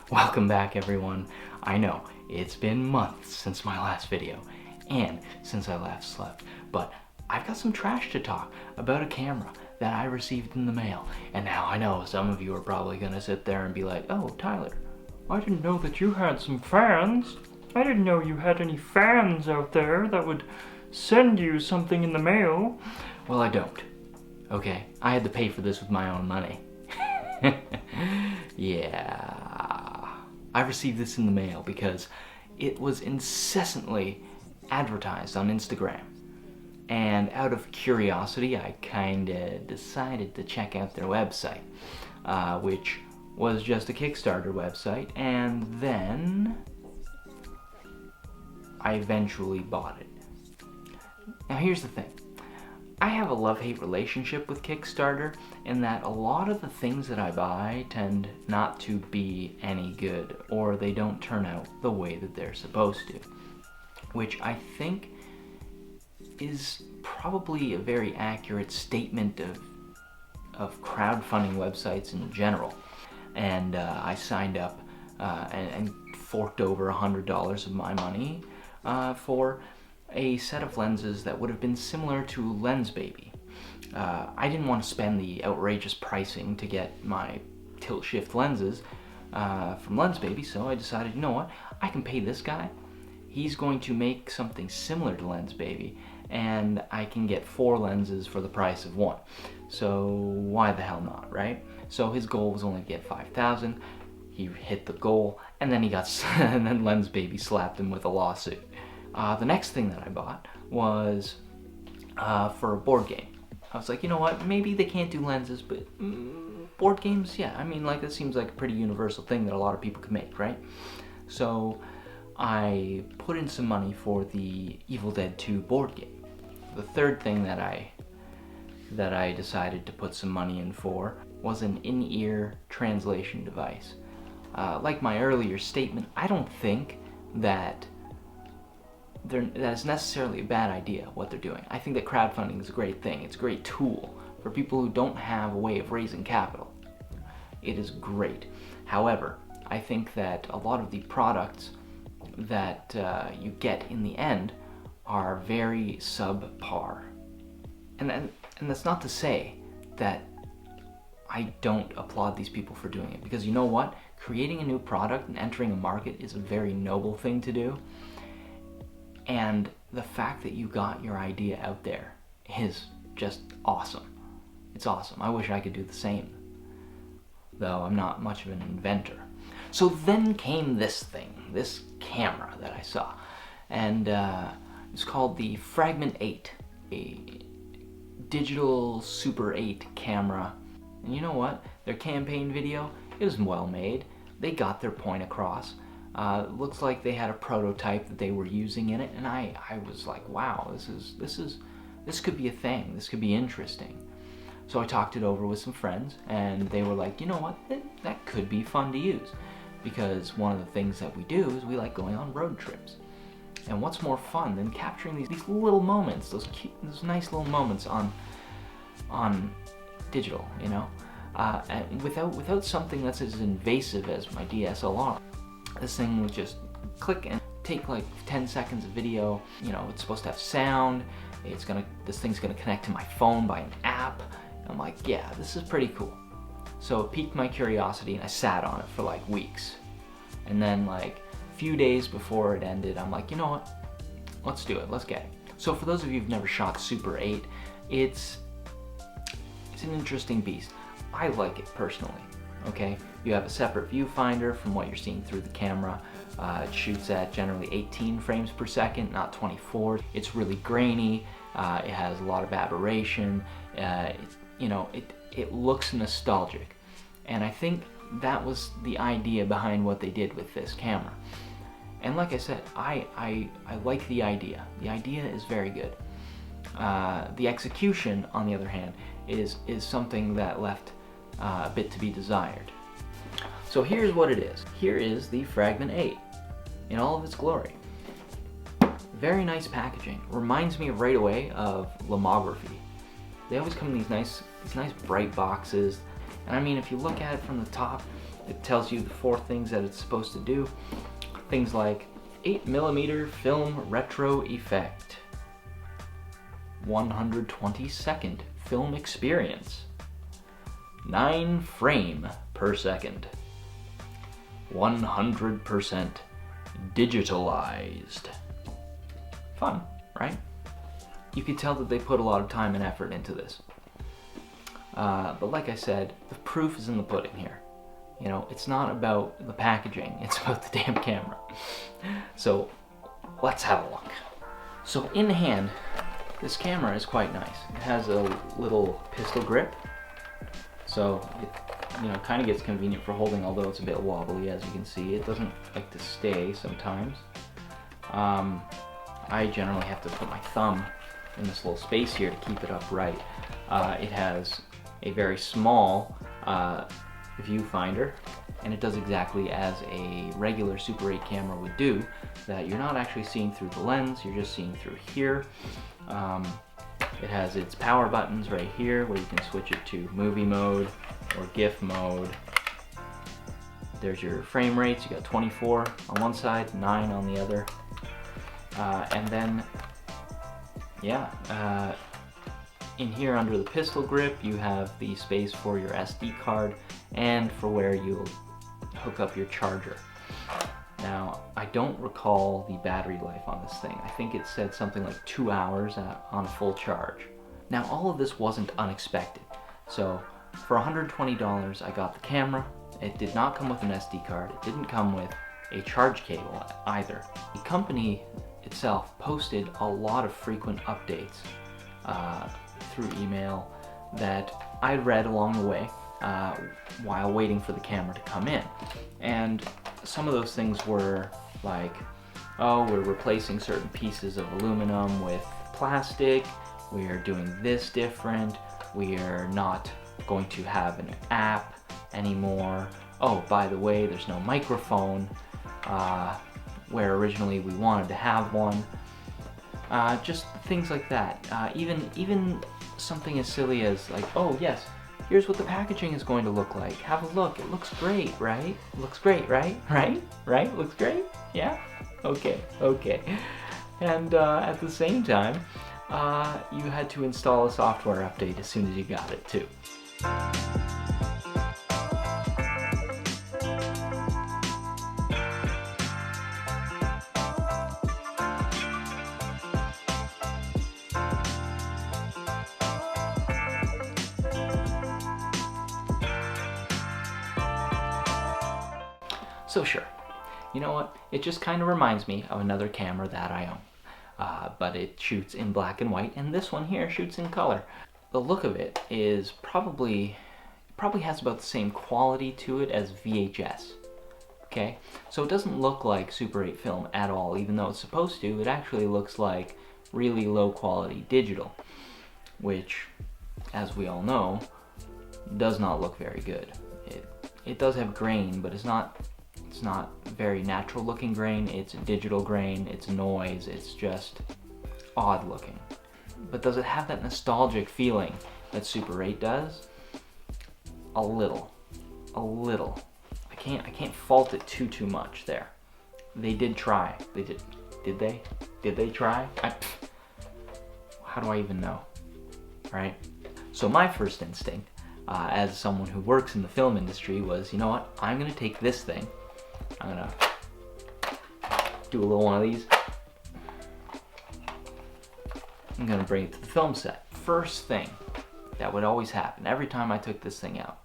Welcome back, everyone. I know, it's been months since my last video, and since I last slept, but I've got some trash to talk about a camera that I received in the mail. And now I know some of you are probably gonna sit there and be like, oh, Tyler, I didn't know that you had some fans. I didn't know you had any fans out there that would send you something in the mail. Well, I don't, okay? I had to pay for this with my own money. Yeah. I received this in the mail because it was incessantly advertised on Instagram. And out of curiosity, I kinda decided to check out their website, which was just a Kickstarter website, and then I eventually bought it. Now here's the thing. I have a love-hate relationship with Kickstarter in that a lot of the things that I buy tend not to be any good, or they don't turn out the way that they're supposed to, which I think is probably a very accurate statement of crowdfunding websites in general. And I signed up and forked over $100 of my money for a set of lenses that would have been similar to LensBaby. I didn't want to spend the outrageous pricing to get my tilt-shift lenses from LensBaby, so I decided, you know what, I can pay this guy. He's going to make something similar to LensBaby, and I can get 4 lenses for the price of 1. So why the hell not, right? So his goal was only to get 5,000. He hit the goal, and then and then LensBaby slapped him with a lawsuit. The next thing that I bought was for a board game. I was like, you know what, maybe they can't do lenses, but board games, yeah, I mean, like, that seems like a pretty universal thing that a lot of people could make, right? So I put in some money for the Evil Dead 2 board game. The third thing that I decided to put some money in for was an in-ear translation device. Like my earlier statement, I don't think that is necessarily a bad idea what they're doing. I think that crowdfunding is a great thing. It's a great tool for people who don't have a way of raising capital. It is great. However, I think that a lot of the products that you get in the end are very subpar. And that's not to say that I don't applaud these people for doing it, because you know what? Creating a new product and entering a market is a very noble thing to do. And the fact that you got your idea out there is just awesome. It's awesome. I wish I could do the same, though I'm not much of an inventor. So then came this thing, this camera that I saw, and it's called the Fragment 8, a digital Super 8 camera. And you know what? Their campaign video is well made. They got their point across. Looks like they had a prototype that they were using in it, and I was like, wow, this could be a thing. This could be interesting. So I talked it over with some friends, and they were like, you know what, that could be fun to use, because one of the things that we do is we like going on road trips. And what's more fun than capturing these little moments, those nice little moments on digital, you know, and without something that's as invasive as my DSLR. This thing would just click and take like 10 seconds of video. You know, it's supposed to have sound. This thing's gonna connect to my phone by an app. And I'm like, yeah, this is pretty cool. So it piqued my curiosity, and I sat on it for like weeks. And then like a few days before it ended, I'm like, you know what? Let's do it. Let's get it. So for those of you who've never shot Super 8, it's an interesting beast. I like it personally. Okay, you have a separate viewfinder from what you're seeing through the camera. It shoots at generally 18 frames per second, not 24. It's really grainy. It has a lot of aberration. It looks nostalgic. And I think that was the idea behind what they did with this camera. And like I said, I like the idea. The idea is very good. The execution, on the other hand, is something that left a bit to be desired. So here's what it is. Here is the Fragment 8 in all of its glory. Very nice packaging. Reminds me right away of lomography. They always come in these nice bright boxes. And I mean, if you look at it from the top, it tells you the 4 things that it's supposed to do. Things like 8mm film retro effect, 122nd film experience, 9 frame per second, 100% digitalized. Fun, right? You can tell that they put a lot of time and effort into this. But like I said, the proof is in the pudding here. You know, it's not about the packaging, it's about the damn camera. So let's have a look. So in hand, this camera is quite nice. It has a little pistol grip, so it kind of gets convenient for holding, although it's a bit wobbly, as you can see. It doesn't like to stay sometimes. I generally have to put my thumb in this little space here to keep it upright. It has a very small viewfinder, and it does exactly as a regular Super 8 camera would do, that you're not actually seeing through the lens, you're just seeing through here. It has its power buttons right here where you can switch it to movie mode or GIF mode. There's your frame rates. You got 24 on one side, 9 on the other. And then, in here under the pistol grip, you have the space for your SD card and for where you'll hook up your charger. Now, I don't recall the battery life on this thing. I think it said something like 2 hours on full charge. Now, all of this wasn't unexpected. So, for $120, I got the camera. It did not come with an SD card. It didn't come with a charge cable either. The company itself posted a lot of frequent updates through email that I read along the way while waiting for the camera to come in. And some of those things were like, oh, we're replacing certain pieces of aluminum with plastic, we are doing this different, we are not going to have an app anymore. Oh, by the way, there's no microphone, where originally we wanted to have one. Just things like that. Even something as silly as like, oh yes, here's what the packaging is going to look like. Have a look. It looks great, right? It looks great, right? Right? Looks great? Yeah? Okay. And at the same time, you had to install a software update as soon as you got it too. So sure, you know what? It just kind of reminds me of another camera that I own. But it shoots in black and white, and this one here shoots in color. The look of it is probably has about the same quality to it as VHS. Okay? So it doesn't look like Super 8 film at all, even though it's supposed to. It actually looks like really low quality digital, which, as we all know, does not look very good. It does have grain, but it's not very natural looking grain. It's digital grain, it's noise, it's just odd looking. But does it have that nostalgic feeling that Super 8 does? A little. I can't fault it too much there. They did try. Did they try? How do I even know? Right? So my first instinct, as someone who works in the film industry, was, you know what? I'm gonna take this thing. I'm gonna do a little one of these. I'm gonna bring it to the film set. First thing that would always happen every time I took this thing out,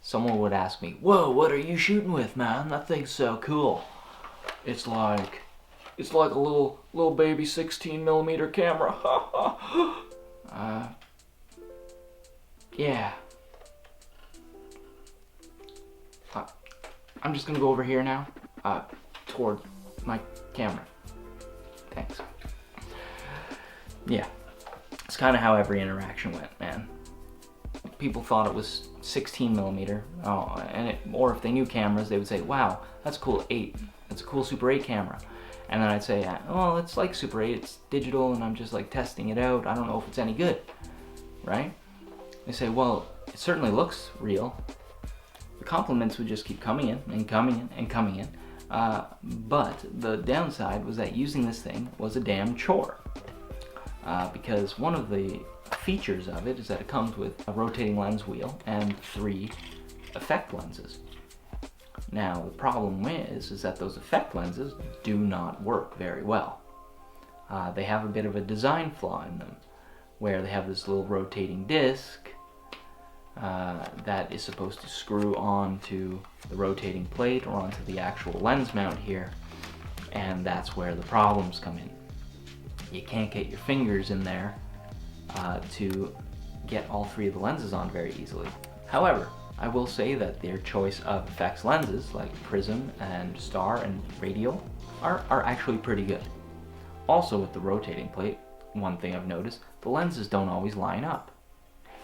someone would ask me, "Whoa, what are you shooting with, man? That thing's so cool." it's like a little baby 16mm camera. Yeah. I'm just gonna go over here now, toward my camera. Thanks. Yeah, it's kind of how every interaction went, man. People thought it was 16mm, or if they knew cameras, they would say, wow, that's cool, 8. That's a cool Super 8 camera. And then I'd say, well, it's like Super 8, it's digital, and I'm just like testing it out. I don't know if it's any good, right? They say, well, it certainly looks real. The compliments would just keep coming in and coming in and coming in. But the downside was that using this thing was a damn chore. Because one of the features of it is that it comes with a rotating lens wheel and 3 effect lenses. Now, the problem is that those effect lenses do not work very well. They have a bit of a design flaw in them, where they have this little rotating disc that is supposed to screw onto the rotating plate or onto the actual lens mount here, and that's where the problems come in. You can't get your fingers in there to get all 3 of the lenses on very easily. However, I will say that their choice of effects lenses like Prism and Star and Radial are actually pretty good. Also with the rotating plate, one thing I've noticed, the lenses don't always line up.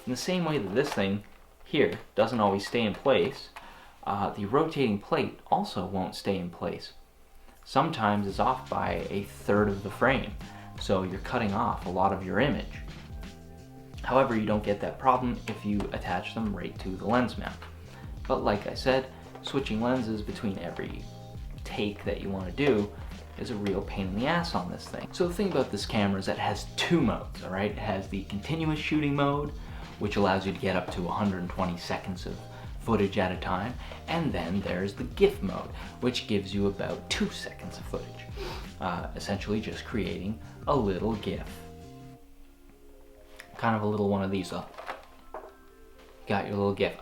In the same way that this thing here doesn't always stay in place, the rotating plate also won't stay in place. Sometimes it's off by 1/3 of the frame, so you're cutting off a lot of your image. However, you don't get that problem if you attach them right to the lens mount. But like I said, switching lenses between every take that you want to do is a real pain in the ass on this thing. So the thing about this camera is that it has 2 modes, alright? It has the continuous shooting mode, which allows you to get up to 120 seconds of footage at a time, and then there's the GIF mode, which gives you about 2 seconds of footage. Essentially just creating a little GIF. Kind of a little one of these. Got your little GIF.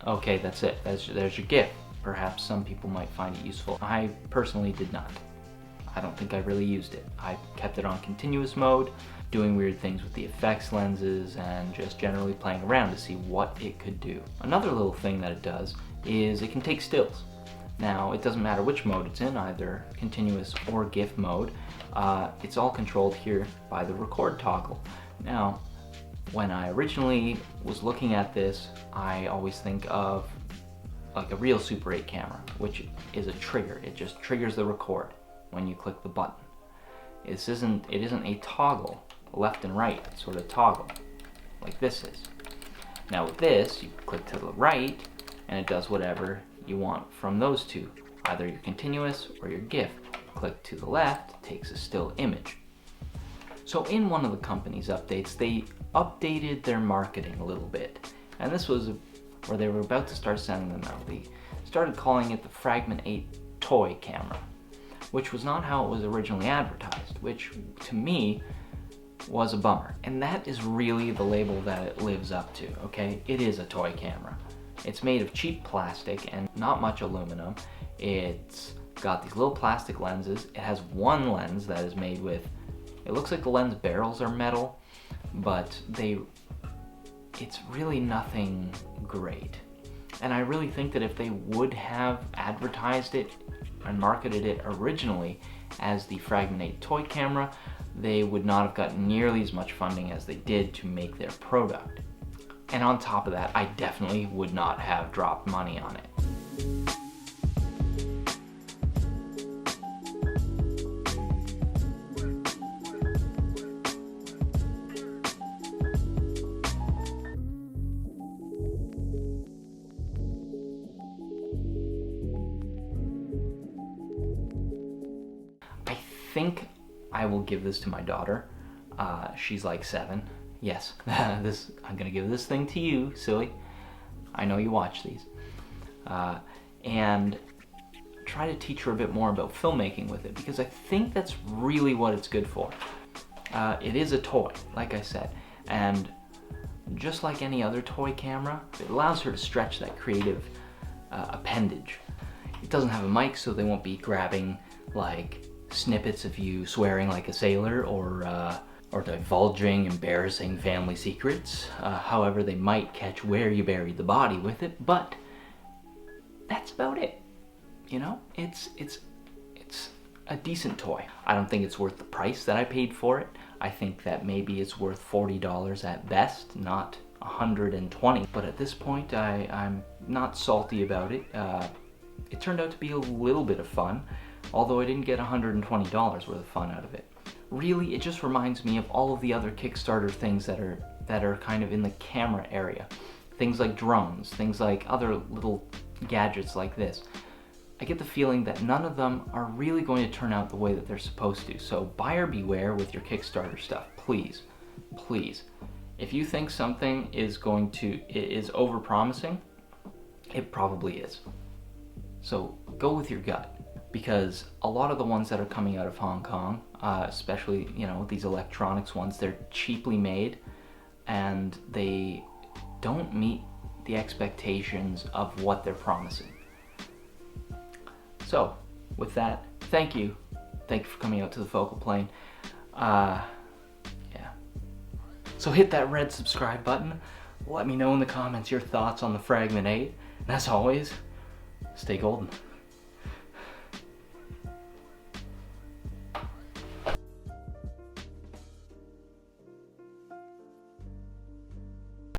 Okay, that's it. There's your GIF. Perhaps some people might find it useful. I personally did not. I don't think I really used it. I kept it on continuous mode, doing weird things with the effects lenses, and just generally playing around to see what it could do. Another little thing that it does is it can take stills. Now, it doesn't matter which mode it's in, either continuous or GIF mode. It's all controlled here by the record toggle. Now, when I originally was looking at this, I always think of like a real Super 8 camera, which is a trigger. It just triggers the record when you click the button. It isn't a toggle, left and right sort of toggle, like this is. Now with this, you click to the right, and it does whatever you want from those 2, either your continuous or your GIF. Click to the left, it takes a still image. So in one of the company's updates, they updated their marketing a little bit. And this was where they were about to start sending them out. They started calling it the Fragment 8 toy camera, which was not how it was originally advertised, which to me was a bummer. And that is really the label that it lives up to, okay? It is a toy camera. It's made of cheap plastic and not much aluminum. It's got these little plastic lenses. It has one lens that is made with, it looks like the lens barrels are metal, but it's really nothing great. And I really think that if they would have advertised it and marketed it originally as the Fragment 8 toy camera, they would not have gotten nearly as much funding as they did to make their product. And on top of that, I definitely would not have dropped money on it. I think I will give this to my daughter. She's like 7. Yes, I'm gonna give this thing to you, silly. I know you watch these. And try to teach her a bit more about filmmaking with it, because I think that's really what it's good for. It is a toy, like I said, and just like any other toy camera, it allows her to stretch that creative appendage. It doesn't have a mic, so they won't be grabbing like snippets of you swearing like a sailor or divulging embarrassing family secrets. However, they might catch where you buried the body with it, but that's about it. You know, it's a decent toy. I don't think it's worth the price that I paid for it. I think that maybe it's worth $40 at best, not $120. But at this point, I'm not salty about it. It turned out to be a little bit of fun, although I didn't get $120 worth of fun out of it. Really, it just reminds me of all of the other Kickstarter things that are kind of in the camera area. Things like drones, things like other little gadgets like this. I get the feeling that none of them are really going to turn out the way that they're supposed to. So buyer beware with your Kickstarter stuff, please, please. If you think something is over-promising, it probably is. So go with your gut, because a lot of the ones that are coming out of Hong Kong, especially, you know, these electronics ones, they're cheaply made and they don't meet the expectations of what they're promising. So, with that, thank you. Thank you for coming out to the Focal Plane. Yeah. So hit that red subscribe button. Let me know in the comments your thoughts on the Fragment 8. And as always, stay golden.